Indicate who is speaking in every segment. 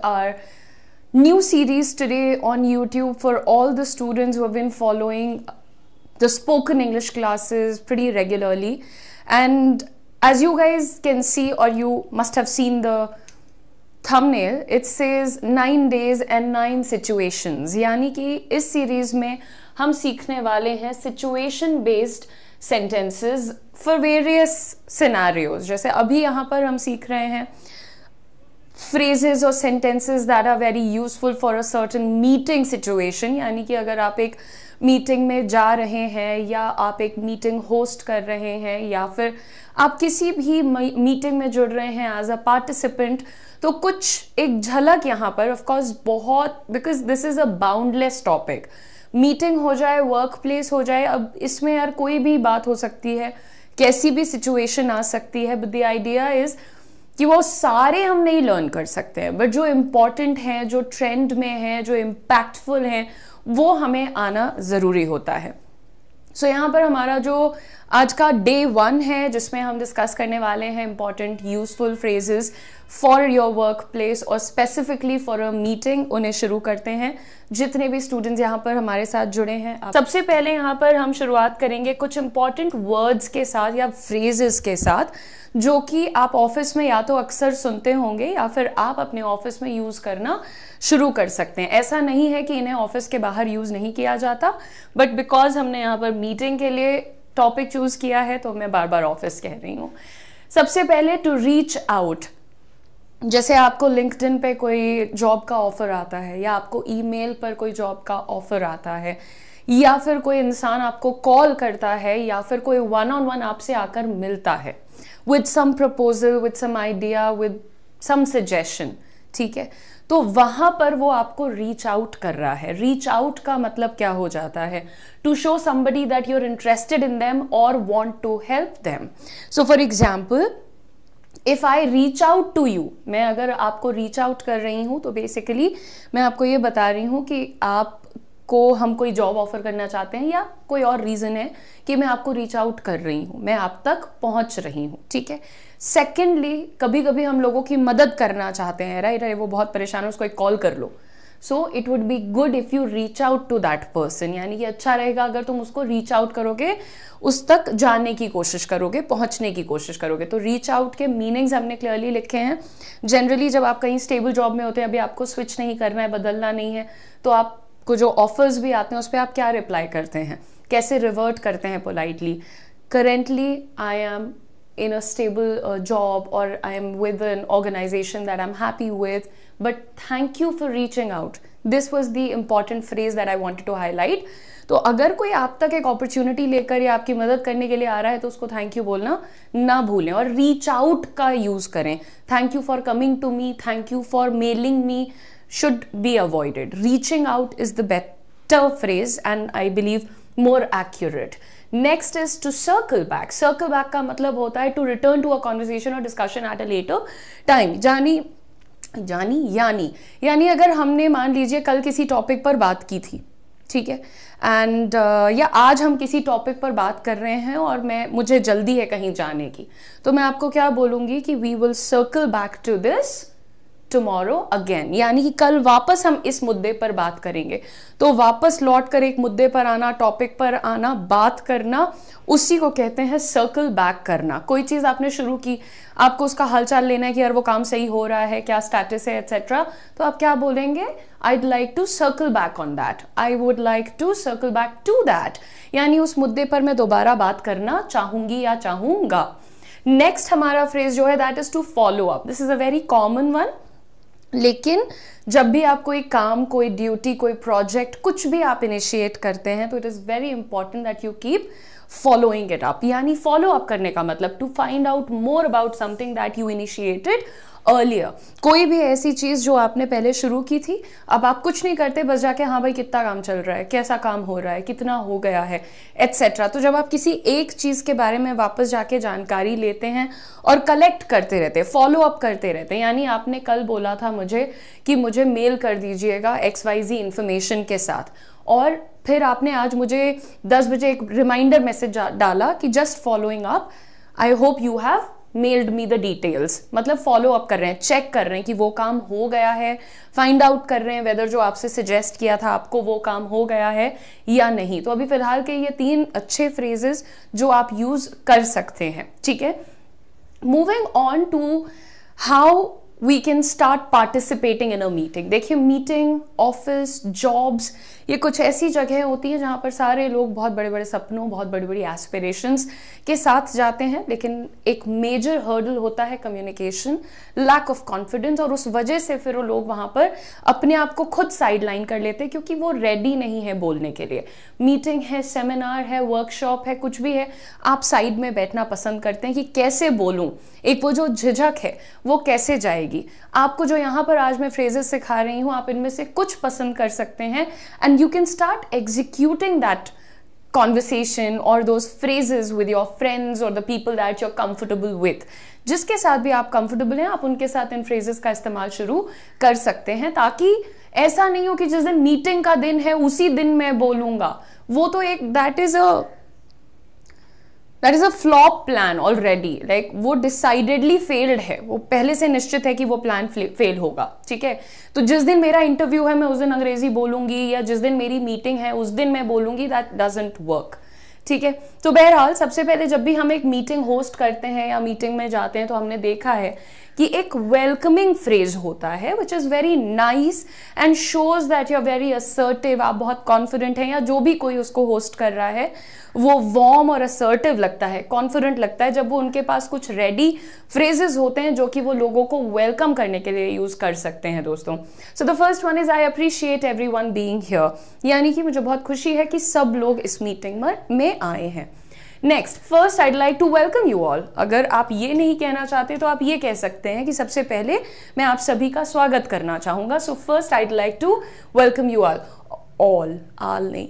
Speaker 1: our new series today on YouTube for all the students who have been following the spoken English classes pretty regularly. And as you guys can see, or you must have seen the thumbnail, it says 9 days and 9 situations. यानी कि इस series में हम सीखने वाले हैं situation based sentences for various scenarios. जैसे अभी यहाँ पर हम सीख रहे हैं phrases or sentences that are very useful for a certain meeting situation. यानी कि अगर आप एक मीटिंग में जा रहे हैं या आप एक मीटिंग होस्ट कर रहे हैं या फिर आप किसी भी मीटिंग में जुड़ रहे हैं एज अ पार्टिसिपेंट, तो कुछ एक झलक यहाँ पर ऑफ कोर्स बहुत, because this is a boundless topic. Meeting हो जाए, वर्क प्लेस हो जाए, अब इसमें यार कोई भी बात हो सकती है, कैसी भी सिचुएशन आ सकती है. बट द आइडिया इज कि वो सारे हम नहीं लर्न कर सकते हैं, बट जो इम्पॉर्टेंट हैं, जो ट्रेंड में हैं, जो इम्पैक्टफुल हैं, वो हमें आना ज़रूरी होता है. सो यहाँ पर हमारा जो आज का डे 1 है, जिसमें हम डिस्कस करने वाले हैं important useful phrases for your work place और स्पेसिफिकली फॉर अ मीटिंग, उन्हें शुरू करते हैं. जितने भी स्टूडेंट्स यहाँ पर हमारे साथ जुड़े हैं, सबसे पहले यहाँ पर हम शुरुआत करेंगे कुछ इंपॉर्टेंट वर्ड्स के साथ या फ्रेजेस के साथ, जो कि आप ऑफिस में या तो अक्सर सुनते होंगे या फिर आप अपने ऑफिस में यूज करना शुरू कर सकते हैं. ऐसा नहीं है कि इन्हें ऑफिस के बाहर यूज नहीं किया जाता, बट बिकॉज हमने यहाँ पर मीटिंग के लिए टॉपिक चूज किया है तो मैं बार बार ऑफिस कह रही हूँ. सबसे पहले टू रीच आउट. जैसे आपको लिंक्डइन पे कोई जॉब का ऑफर आता है या आपको ईमेल पर कोई जॉब का ऑफर आता है या फिर कोई इंसान आपको कॉल करता है या फिर कोई वन ऑन वन आपसे आकर मिलता है with some proposal, with some idea, with some suggestion. ठीक है, तो वहां पर वो आपको रीच आउट कर रहा है. रीच आउट का मतलब क्या हो जाता है? To show somebody that you're interested in them or want to help them. So for example, if I reach out to you, मैं अगर आपको रीच आउट कर रही हूं तो बेसिकली मैं आपको ये बता रही हूं कि आप को हम कोई जॉब ऑफर करना चाहते हैं या कोई और रीजन है कि मैं आपको रीच आउट कर रही हूं, मैं आप तक पहुंच रही हूं. ठीक है. सेकेंडली, कभी कभी हम लोगों की मदद करना चाहते हैं, राइट, वो बहुत परेशान है, उसको एक कॉल कर लो. So it would be good if you reach out to that person. यानी कि अच्छा रहेगा अगर तुम उसको रीच आउट करोगे, उस तक जाने की कोशिश करोगे, पहुंचने की कोशिश करोगे. तो रीच आउट के मीनिंग्स हमने क्लियरली लिखे हैं. जनरली जब आप कहीं स्टेबल जॉब में होते हैं, अभी आपको स्विच नहीं करना है, बदलना नहीं है, तो आप को जो ऑफर्स भी आते हैं उस पर आप क्या रिप्लाई करते हैं, कैसे रिवर्ट करते हैं politely. Currently I am in a stable job और I am with an organization that I am happy with, but thank you for reaching out. This was the important phrase that I wanted to highlight. तो अगर कोई आप तक एक opportunity लेकर या आपकी मदद करने के लिए आ रहा है तो उसको थैंक यू बोलना ना भूलें और रीच आउट का यूज करें. Thank you for coming to me, thank you for mailing me should be avoided. Reaching out is the better phrase and I believe more accurate. Next is to circle back. Circle back का मतलब होता है to return to a conversation or discussion at a later time. यानी अगर हमने मान लीजिए कल किसी टॉपिक पर बात की थी, ठीक है, एंड या आज हम किसी टॉपिक पर बात कर रहे हैं और मुझे जल्दी है कहीं जाने की, तो मैं आपको क्या बोलूंगी कि we will circle back to this tomorrow again. यानी कि कल वापस हम इस मुद्दे पर बात करेंगे. तो वापस लौट कर एक मुद्दे पर आना, टॉपिक पर आना, बात करना, उसी को कहते हैं सर्कल बैक करना. कोई चीज आपने शुरू की, आपको उसका हालचाल लेना है कि यार वो काम सही हो रहा है, क्या स्टेटस है, एटसेट्रा, तो आप क्या बोलेंगे? I'd like to circle back on that. I would like to circle back to that. यानी उस मुद्दे पर मैं दोबारा बात करना चाहूंगी या चाहूंगा. नेक्स्ट हमारा फ्रेज जो है that is to follow up. This is a very common one. लेकिन जब भी आप कोई काम, कोई ड्यूटी, कोई प्रोजेक्ट, कुछ भी आप इनिशिएट करते हैं तो it is very important that you keep following it up. यानी फॉलो अप करने का मतलब to find out more about something that you initiated earlier. कोई भी ऐसी चीज जो आपने पहले शुरू की थी, अब आप कुछ नहीं करते, बस जाके हाँ भाई कितना काम चल रहा है, कैसा काम हो रहा है, कितना हो गया है, एटसेट्रा. तो जब आप किसी एक चीज के बारे में वापस जाके जानकारी लेते हैं और कलेक्ट करते रहते हैं, फॉलो अप करते रहते हैं. यानी आपने कल बोला था मुझे कि मुझे मेल कर दीजिएगा XYZ इंफॉर्मेशन के साथ, और फिर आपने आज मुझे 10 बजे एक रिमाइंडर मैसेज डाला कि just following up, I hope you have meld me the details, मतलब फॉलो अप कर रहे हैं, चेक कर रहे हैं कि वो काम हो गया है, फाइंड आउट कर रहे हैं वेदर जो आपसे सजेस्ट किया था आपको वो काम हो गया है या नहीं। तो अभी फिलहाल के ये 3 अच्छे फ्रेजेस जो आप यूज कर सकते हैं, ठीक है। Moving on to how we can start participating in a meeting. देखिए, मीटिंग, ऑफिस, जॉब्स, ये कुछ ऐसी जगह होती है जहां पर सारे लोग बहुत बड़े बड़े सपनों, बहुत बड़ी बड़ी एस्पिरेशंस के साथ जाते हैं, लेकिन एक मेजर हर्डल होता है कम्युनिकेशन, लैक ऑफ कॉन्फिडेंस, और उस वजह से फिर वो लोग वहां पर अपने आप को खुद साइडलाइन कर लेते हैं क्योंकि वो रेडी नहीं है बोलने के लिए। मीटिंग है, सेमिनार है, वर्कशॉप है, कुछ भी है, आप साइड में बैठना पसंद करते हैं कि कैसे बोलूं, एक वो जो झिझक है वो कैसे जाएगी। आपको जो यहाँ पर आज मैं फ्रेजेस सिखा रही हूँ, आप इनमें से कुछ पसंद कर सकते हैं and you can start executing that conversation or those phrases with your friends or the people that you're comfortable with। जिसके साथ भी आप कंफर्टेबल हैं, आप उनके साथ इन फ्रेजेस का इस्तेमाल शुरू कर सकते हैं, ताकि ऐसा नहीं हो कि जिस दिन मीटिंग का दिन है उसी दिन मैं बोलूंगा। वो तो एक that is a flop plan already, like वो डिसाइडेडली फेल्ड है, वो पहले से निश्चित है कि वो प्लान फेल होगा, ठीक है। तो जिस दिन मेरा इंटरव्यू है मैं उस दिन अंग्रेजी बोलूंगी, या जिस दिन मेरी मीटिंग है उस दिन मैं बोलूंगी, दैट डजंट वर्क, ठीक है। तो बहरहाल सबसे पहले जब भी हम एक मीटिंग होस्ट करते हैं या मीटिंग में जाते हैं तो हमने देखा है कि एक वेलकमिंग फ्रेज होता है which is very nice and shows that you are very assertive, आप बहुत कॉन्फिडेंट हैं, या जो भी कोई उसको होस्ट कर रहा है वो वार्म और असर्टिव लगता है, कॉन्फिडेंट लगता है जब वो उनके पास कुछ रेडी फ्रेजेस होते हैं जो कि वो लोगों को वेलकम करने के लिए यूज कर सकते हैं दोस्तों। So the first one is I appreciate everyone being here, यानी कि मुझे बहुत खुशी है कि सब लोग इस मीटिंग में आए हैं। Next, first I'd like to welcome you all. अगर आप ये नहीं कहना चाहते तो आप ये कह सकते हैं कि सबसे पहले मैं आप सभी का स्वागत करना चाहूंगा। So first I'd like to welcome you all, all नहीं।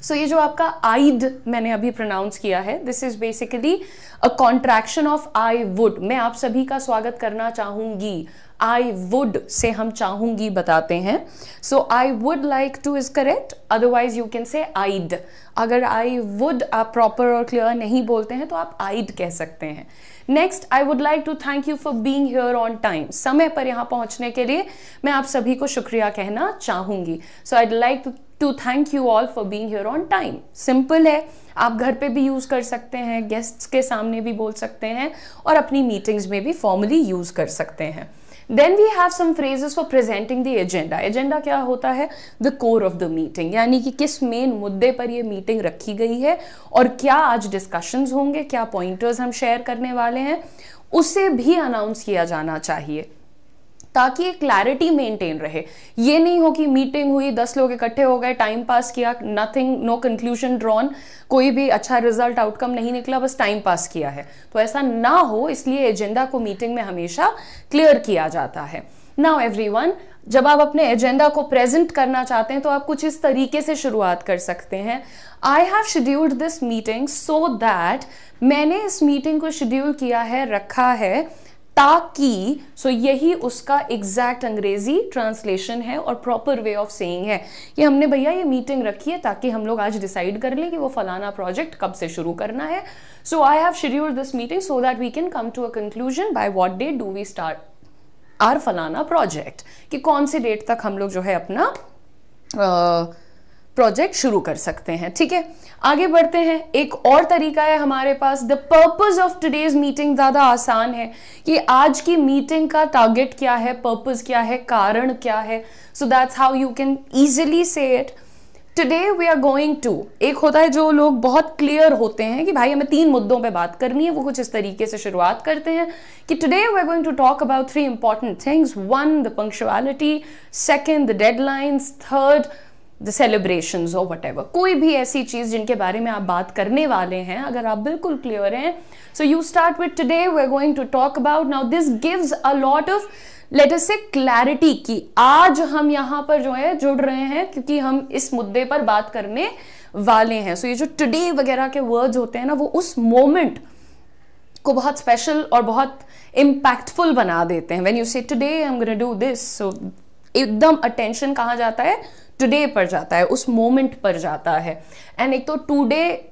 Speaker 1: सो ये जो आपका आइड मैंने अभी प्रोनाउंस किया है, this is basically a contraction of I would. मैं आप सभी का स्वागत करना चाहूंगी, आई वुड से हम चाहूंगी बताते हैं। So I would like to is correct, otherwise you can say I'd. अगर आई वुड आप प्रॉपर और क्लियर नहीं बोलते हैं तो आप आइड कह सकते हैं। Next, I would like to thank you for being here on time. समय पर यहाँ पहुंचने के लिए मैं आप सभी को शुक्रिया कहना चाहूंगी। So I'd like to thank you all for being here on time. Simple है, आप घर पे भी यूज कर सकते हैं, गेस्ट्स के सामने भी बोल सकते हैं, और अपनी मीटिंग्स में भी फॉर्मली यूज कर सकते हैं। Then we have some phrases for presenting the agenda। Agenda क्या होता है? The core of the meeting, यानी कि किस मेन मुद्दे पर ये मीटिंग रखी गई है और क्या आज डिस्कशंस होंगे, क्या पॉइंटर्स हम शेयर करने वाले हैं, उसे भी अनाउंस किया जाना चाहिए ताकि एक क्लैरिटी मेंटेन रहे। ये नहीं हो कि मीटिंग हुई, 10 लोग इकट्ठे हो गए, टाइम पास किया, नथिंग, नो कंक्लूजन ड्रॉन, कोई भी अच्छा रिजल्ट आउटकम नहीं निकला, बस टाइम पास किया है। तो ऐसा ना हो, इसलिए एजेंडा को मीटिंग में हमेशा क्लियर किया जाता है। नाउ एवरीवन, जब आप अपने एजेंडा को प्रेजेंट करना चाहते हैं तो आप कुछ इस तरीके से शुरुआत कर सकते हैं। आई have scheduled this meeting so that, मैंने इस मीटिंग को शेड्यूल किया है, रखा है ताकि, सो यही उसका एग्जैक्ट अंग्रेजी ट्रांसलेशन है और प्रॉपर वे ऑफ सेइंग है। ये हमने भैया ये मीटिंग रखी है ताकि हम लोग आज डिसाइड कर लें कि वो फलाना प्रोजेक्ट कब से शुरू करना है। So I have scheduled this meeting so that we can come to a conclusion by what date do we start our फलाना प्रोजेक्ट, कि कौन सी डेट तक हम लोग जो है अपना प्रोजेक्ट शुरू कर सकते हैं। ठीक है, आगे बढ़ते हैं। एक और तरीका है हमारे पास, the purpose of today's meeting. ज्यादा आसान है कि आज की मीटिंग का टारगेट क्या है, पर्पस क्या है, कारण क्या है। So that's how you can easily say it. Today we are going to, एक होता है जो लोग बहुत क्लियर होते हैं कि भाई हमें 3 मुद्दों पे बात करनी है, वो कुछ इस तरीके से शुरुआत करते हैं कि today we are going to talk about 3 important things. 1 the punctuality, 2 the deadlines, 3 the celebrations और व्हाटएवर। कोई भी ऐसी चीज जिनके बारे में आप बात करने वाले हैं, अगर आप बिल्कुल क्लियर हैं, so you start with today we are going to talk about. Now this gives a lot of, let us say, clarity कि आज हम यहां पर जो है जुड़ रहे हैं क्योंकि हम इस मुद्दे पर बात करने वाले हैं। सो ये जो टुडे वगैरह के वर्ड्स होते हैं ना, वो उस मोमेंट को बहुत स्पेशल और बहुत इम्पैक्टफुल बना देते हैं। When you say today I am gonna do this, so एकदम अटेंशन कहाँ जाता है, टुडे पर जाता है, उस मोमेंट पर जाता है। एंड एक तो today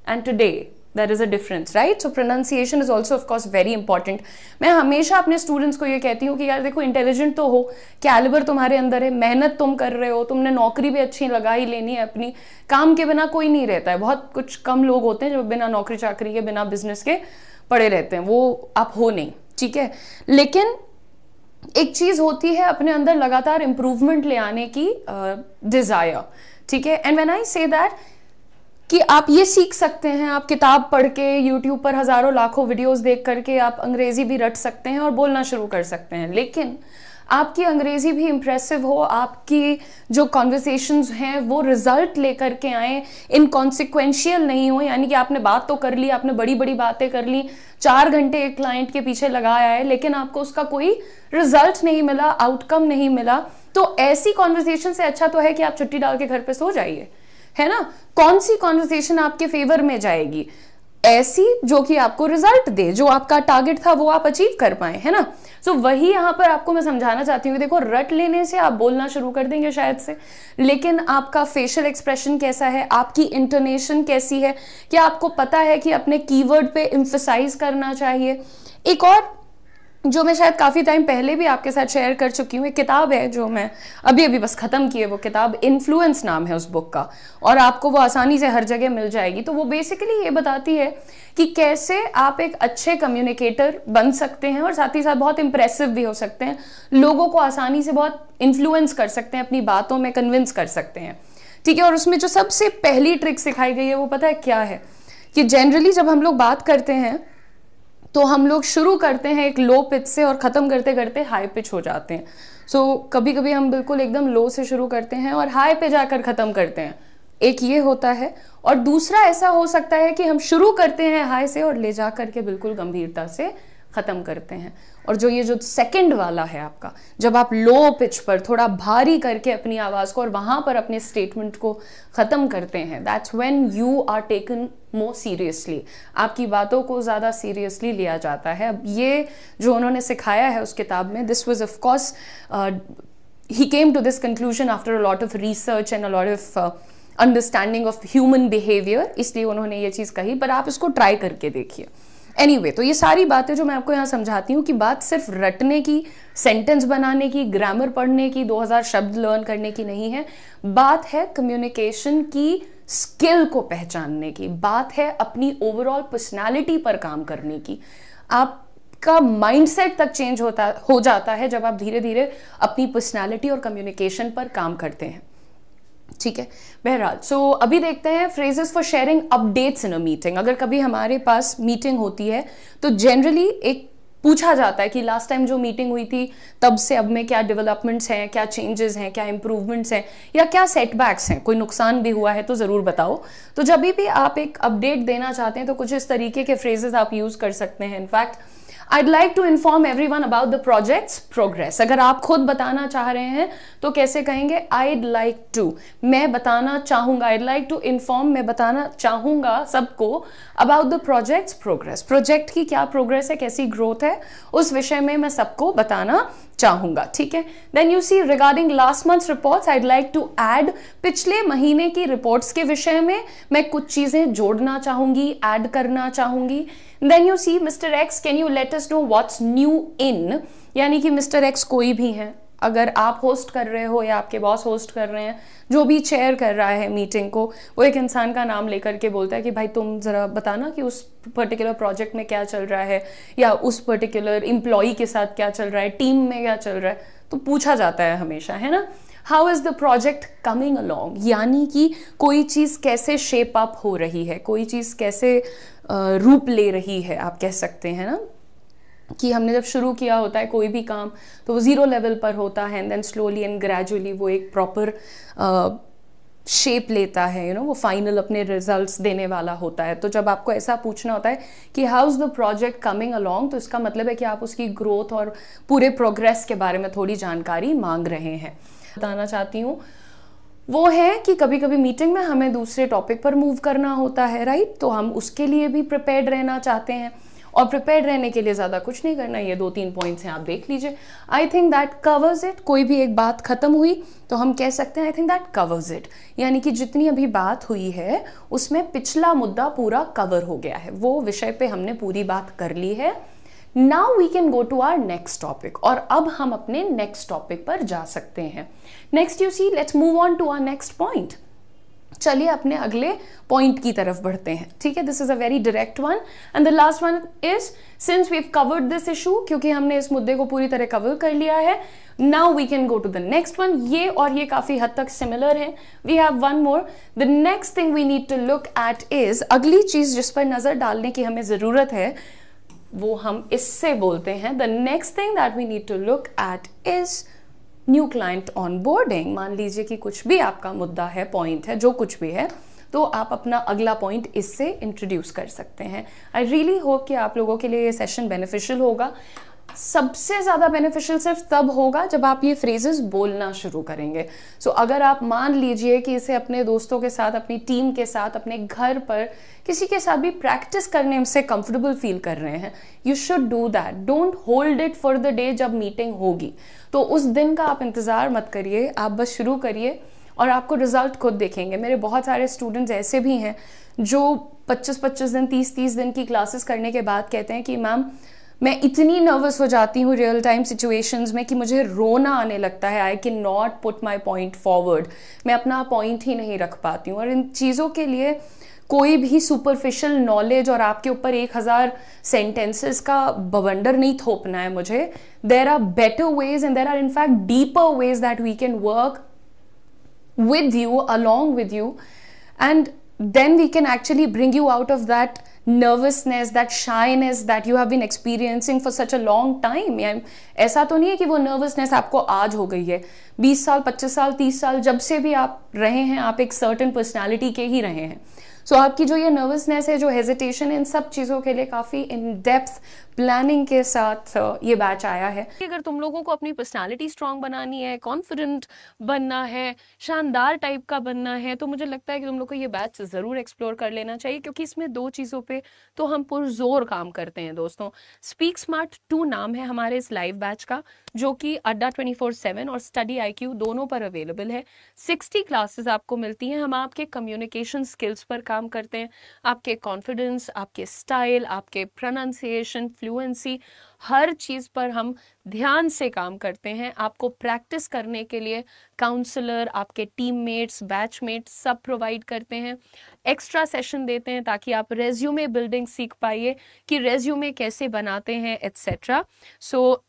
Speaker 1: and today there is a difference, right? So pronunciation is also of course very important. मैं हमेशा अपने स्टूडेंट्स को ये कहती हूँ कि यार देखो, इंटेलिजेंट तो हो, कैलिबर तुम्हारे अंदर है, मेहनत तुम कर रहे हो, तुमने नौकरी भी अच्छी लगा ही लेनी है अपनी। काम के बिना कोई नहीं रहता है, बहुत कुछ कम लोग होते हैं जो बिना नौकरी चाकरी के, बिना बिजनेस के पड़े रहते हैं, वो आप हो नहीं, ठीक है? लेकिन एक चीज होती है अपने अंदर लगातार इंप्रूवमेंट ले आने की डिजायर, ठीक है? And when I say that कि आप ये सीख सकते हैं, आप किताब पढ़ के, यूट्यूब पर हजारों लाखों वीडियोस देख करके आप अंग्रेजी भी रट सकते हैं और बोलना शुरू कर सकते हैं, लेकिन आपकी अंग्रेजी भी इंप्रेसिव हो, आपकी जो कॉन्वर्सेशंस हैं वो रिजल्ट लेकर के आए, इनकॉन्सिक्वेंशियल नहीं हो, यानी कि आपने बात तो कर ली, आपने बड़ी बड़ी बातें कर ली, 4 घंटे एक क्लाइंट के पीछे लगाया है, लेकिन आपको उसका कोई रिजल्ट नहीं मिला, आउटकम नहीं मिला, तो ऐसी कॉन्वर्सेशन से अच्छा तो है कि आप छुट्टी डाल के घर पे सो जाइए, है ना? कौन सी कॉन्वर्सेशन आपके फेवर में जाएगी? ऐसी जो कि आपको रिजल्ट दे, जो आपका टारगेट था वो आप अचीव कर पाए, है ना? सो वही यहां पर आपको मैं समझाना चाहती हूँ कि देखो, रट लेने से आप बोलना शुरू कर देंगे शायद से, लेकिन आपका फेशियल एक्सप्रेशन कैसा है, आपकी इंटोनेशन कैसी है, क्या आपको पता है कि अपने कीवर्ड पे एम्फसाइज करना चाहिए? एक और जो मैं शायद काफ़ी टाइम पहले भी आपके साथ शेयर कर चुकी हूँ, एक किताब है जो मैं अभी अभी बस ख़त्म की है, वो किताब इन्फ्लुएंस नाम है उस बुक का, और आपको वो आसानी से हर जगह मिल जाएगी। तो वो बेसिकली ये बताती है कि कैसे आप एक अच्छे कम्युनिकेटर बन सकते हैं और साथ ही साथ बहुत इंप्रेसिव भी हो सकते हैं, लोगों को आसानी से बहुत इन्फ्लुएंस कर सकते हैं, अपनी बातों में कन्विंस कर सकते हैं, ठीक है? और उसमें जो सबसे पहली ट्रिक सिखाई गई है वो पता है क्या है? कि जनरली जब हम लोग बात करते हैं तो हम लोग शुरू करते हैं एक लो पिच से और ख़त्म करते करते हाई पिच हो जाते हैं। सो कभी कभी हम बिल्कुल एकदम लो से शुरू करते हैं और हाई पे जाकर ख़त्म करते हैं, एक ये होता है। और दूसरा ऐसा हो सकता है कि हम शुरू करते हैं हाई से और ले जा करके बिल्कुल गंभीरता से ख़त्म करते हैं। और जो ये जो सेकंड वाला है आपका, जब आप लो पिच पर थोड़ा भारी करके अपनी आवाज़ को और वहाँ पर अपने स्टेटमेंट को ख़त्म करते हैं, that's when you are taken more seriously, आपकी बातों को ज़्यादा सीरियसली लिया जाता है। अब ये जो उन्होंने सिखाया है उस किताब में, this was of course he came to this conclusion after a lot of research and a lot of understanding of human behaviour, इसलिए उन्होंने ये चीज़ कही, पर आप इसको ट्राई करके देखिए। एनीवे, तो ये सारी बातें जो मैं आपको यहाँ समझाती हूँ कि बात सिर्फ रटने की, सेंटेंस बनाने की, ग्रामर पढ़ने की, 2000 शब्द लर्न करने की नहीं है। बात है कम्युनिकेशन की स्किल को पहचानने की, बात है अपनी ओवरऑल पर्सनालिटी पर काम करने की। आपका माइंडसेट तक चेंज हो जाता है जब आप धीरे धीरे अपनी पर्सनालिटी और कम्युनिकेशन पर काम करते हैं, ठीक है? बहरहाल, सो अभी देखते हैं phrases for sharing updates in a meeting. अगर कभी हमारे पास मीटिंग होती है तो जनरली एक पूछा जाता है कि लास्ट टाइम जो मीटिंग हुई थी तब से अब में क्या डेवलपमेंट्स हैं, क्या चेंजेस हैं, क्या इंप्रूवमेंट्स हैं, या क्या सेटबैक्स हैं, कोई नुकसान भी हुआ है तो ज़रूर बताओ। तो जब भी आप एक अपडेट देना चाहते हैं तो कुछ इस तरीके के फ्रेजेस आप यूज़ कर सकते हैं। In fact, I'd like to inform everyone about the project's progress। अगर आप खुद बताना चाह रहे हैं तो कैसे कहेंगे? I'd like to, मैं बताना चाहूँगा। I'd like to inform, मैं बताना चाहूँगा सबको about the project's progress। Project की क्या प्रोग्रेस है, कैसी ग्रोथ है, उस विषय में मैं सबको बताना चाहूँगा, ठीक है? Then you see regarding last month's reports, I'd like to add, पिछले महीने की रिपोर्ट्स के विषय में मैं कुछ चीज़ें जोड़ना चाहूँगी, ऐड करना चाहूँगी। Then you see mister X, can you let us know what's new in, यानी कि मिस्टर एक्स कोई भी है, अगर आप होस्ट कर रहे हो या आपके बॉस होस्ट कर रहे हैं, जो भी चेयर कर रहा है मीटिंग को, वो एक इंसान का नाम लेकर के बोलता है कि भाई तुम ज़रा बताना कि उस पर्टिकुलर प्रोजेक्ट में क्या चल रहा है, या उस पर्टिकुलर एम्प्लॉई के साथ क्या चल रहा है, टीम में क्या चल रहा है, तो पूछा जाता है हमेशा, है ना? How is the project coming along, यानी कि कोई चीज़ कैसे शेप अप हो रही है, कोई चीज़ कैसे रूप ले रही है, आप कह सकते हैं ना कि हमने जब शुरू किया होता है कोई भी काम तो वो 0 लेवल पर होता है, and then slowly and gradually वो एक प्रॉपर शेप लेता है, यू नो, वो फाइनल अपने रिजल्ट्स देने वाला होता है। तो जब आपको ऐसा पूछना होता है कि how is the project coming along, तो इसका मतलब है कि आप उसकी ग्रोथ और पूरे प्रोग्रेस के बारे में थोड़ी जानकारी मांग रहे हैं। बताना चाहती हूँ वो है कि कभी कभी मीटिंग में हमें दूसरे टॉपिक पर मूव करना होता है, राइट? तो हम उसके लिए भी प्रिपेयर्ड रहना चाहते हैं। और प्रिपेयर रहने के लिए ज़्यादा कुछ नहीं करना, ये 2-3 पॉइंट्स हैं, आप देख लीजिए। I think that covers it. कोई भी एक बात खत्म हुई तो हम कह सकते हैं I think that covers it, यानी कि जितनी अभी बात हुई है उसमें पिछला मुद्दा पूरा कवर हो गया है, वो विषय पे हमने पूरी बात कर ली है। Now we can go to our next topic, और अब हम अपने नेक्स्ट टॉपिक पर जा सकते हैं। Next you see, let's move on to our next point. चलिए अपने अगले पॉइंट की तरफ बढ़ते हैं, ठीक है। This is a very direct one and the last one is, since we have covered this issue, क्योंकि हमने इस मुद्दे को पूरी तरह कवर कर लिया है, now we can go to the next one. ये और ये काफी हद तक सिमिलर है। We have one more. The next thing we need to look at is, अगली चीज जिस पर नजर डालने की हमें जरूरत है वो हम इससे बोलते हैं, the next thing that we need to look at is new client onboarding. मान लीजिए कि कुछ भी आपका मुद्दा है, पॉइंट है, जो कुछ भी है, तो आप अपना अगला पॉइंट इससे इंट्रोड्यूस कर सकते हैं। आई रियली होप कि आप लोगों के लिए ये सेशन बेनिफिशियल होगा। सबसे ज़्यादा बेनिफिशियल सिर्फ तब होगा जब आप ये फ्रेजेस बोलना शुरू करेंगे। सो अगर आप मान लीजिए कि इसे अपने दोस्तों के साथ, अपनी टीम के साथ, अपने घर पर किसी के साथ भी प्रैक्टिस करने से कंफर्टेबल फील कर रहे हैं, you should do that. Don't hold it for the day जब मीटिंग होगी, तो उस दिन का आप इंतज़ार मत करिए, आप बस शुरू करिए और आपको रिजल्ट खुद देखेंगे। मेरे बहुत सारे स्टूडेंट्स ऐसे भी हैं जो 25-25 दिन, 30-30 दिन की क्लासेस करने के बाद कहते हैं कि मैम मैं इतनी नर्वस हो जाती हूँ रियल टाइम सिचुएशंस में कि मुझे रोना आने लगता है। I can not put my point forward, मैं अपना पॉइंट ही नहीं रख पाती हूँ। और इन चीज़ों के लिए कोई भी सुपरफिशियल नॉलेज और आपके ऊपर 1000 सेंटेंसेस का बवंडर नहीं थोपना है मुझे। There are better ways and there are in fact deeper ways that we can work with you, along with you, and then we can actually bring you out of that nervousness, that shyness that you have been experiencing for such a long time. ऐसा तो नहीं है कि वो nervousness आपको आज हो गई है। 20 साल, 25 साल, 30 साल जब से भी आप रहे हैं, आप एक certain personality के ही रहे हैं। सो आपकी जो ये नर्वसनेस है, जो हेजिटेशन है, इन सब चीज़ों के लिए काफ़ी इन डेप्थ प्लानिंग के साथ ये बैच आया है। अगर तुम लोगों को अपनी पर्सनालिटी स्ट्रांग बनानी है, कॉन्फिडेंट बनना है, शानदार टाइप का बनना है, तो मुझे लगता है कि तुम लोग को ये बैच ज़रूर एक्सप्लोर कर लेना चाहिए, क्योंकि इसमें 2 चीज़ों पे तो हम पुरजोर काम करते हैं दोस्तों। स्पीक स्मार्ट 2 नाम है हमारे इस लाइव बैच का, जो कि अड्डा 24/7 और स्टडी IQ दोनों पर अवेलेबल है। 60 क्लासेस आपको मिलती हैं। हम आपके कम्युनिकेशन स्किल्स पर काम करते हैं, आपके कॉन्फिडेंस, आपके स्टाइल, आपके प्रोनाउंसिएशन, फ्लुएंसी, हर चीज़ पर हम ध्यान से काम करते हैं। आपको प्रैक्टिस करने के लिए काउंसलर, आपके टीममेट्स, बैचमेट्स सब प्रोवाइड करते हैं। एक्स्ट्रा सेशन देते हैं ताकि आप रेज्यूमे बिल्डिंग सीख पाइए कि रेज्यूमे कैसे बनाते हैं, एट्सेट्रा। सो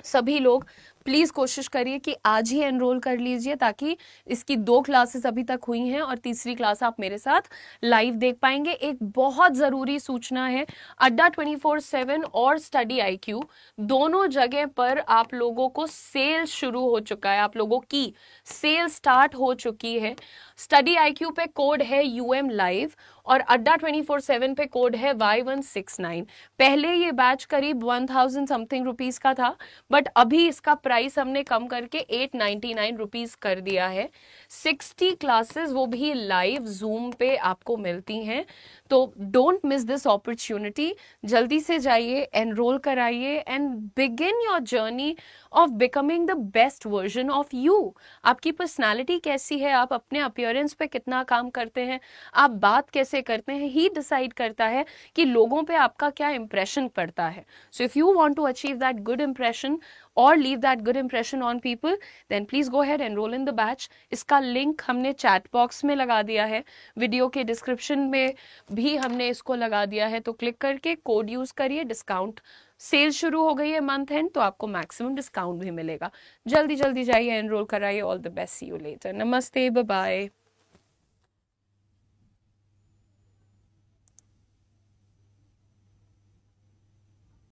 Speaker 1: सभी लोग प्लीज़ कोशिश करिए कि आज ही एनरोल कर लीजिए, ताकि इसकी 2 क्लासेस अभी तक हुई हैं और तीसरी क्लास आप मेरे साथ लाइव देख पाएंगे। एक बहुत ज़रूरी सूचना है, अड्डा 24/7 और स्टडी IQ दोनों जगह पर आप लोगों को सेल शुरू हो चुका है, आप लोगों की सेल स्टार्ट हो चुकी है। स्टडी IQ पे कोड है UM लाइव और अड्डा 24/7 पे कोड है Y169। पहले ये बैच करीब 1000 समथिंग रुपीज़ का था, बट अभी इसका प्राइस हमने कम करके 899 रुपीज़ कर दिया है। 60 क्लासेस वो भी लाइव जूम पे आपको मिलती हैं, तो डोंट मिस दिस अपॉर्चुनिटी। जल्दी से जाइए, एनरोल कराइए and begin your journey of becoming the best version of you. आपकी पर्सनालिटी कैसी है, आप अपने अपीयरेंस पे कितना काम करते हैं, आप बात कैसे करते हैं, ही डिसाइड करता है कि लोगों पे आपका क्या इंप्रेशन पड़ता है। So if you want to achieve that good impression और leave that good impression on people, then please go ahead enroll in the batch. इसका लिंक हमने चैट बॉक्स में लगा दिया है, वीडियो के डिस्क्रिप्शन में भी हमने इसको लगा दिया है, तो क्लिक करके कोड यूज करिए। डिस्काउंट सेल शुरू हो गई है मंथ एंड, तो आपको मैक्सिमम डिस्काउंट भी मिलेगा। जल्दी जल्दी जाइए, एनरोल कराइए। All the best, see you later. नमस्ते, बाय बाय।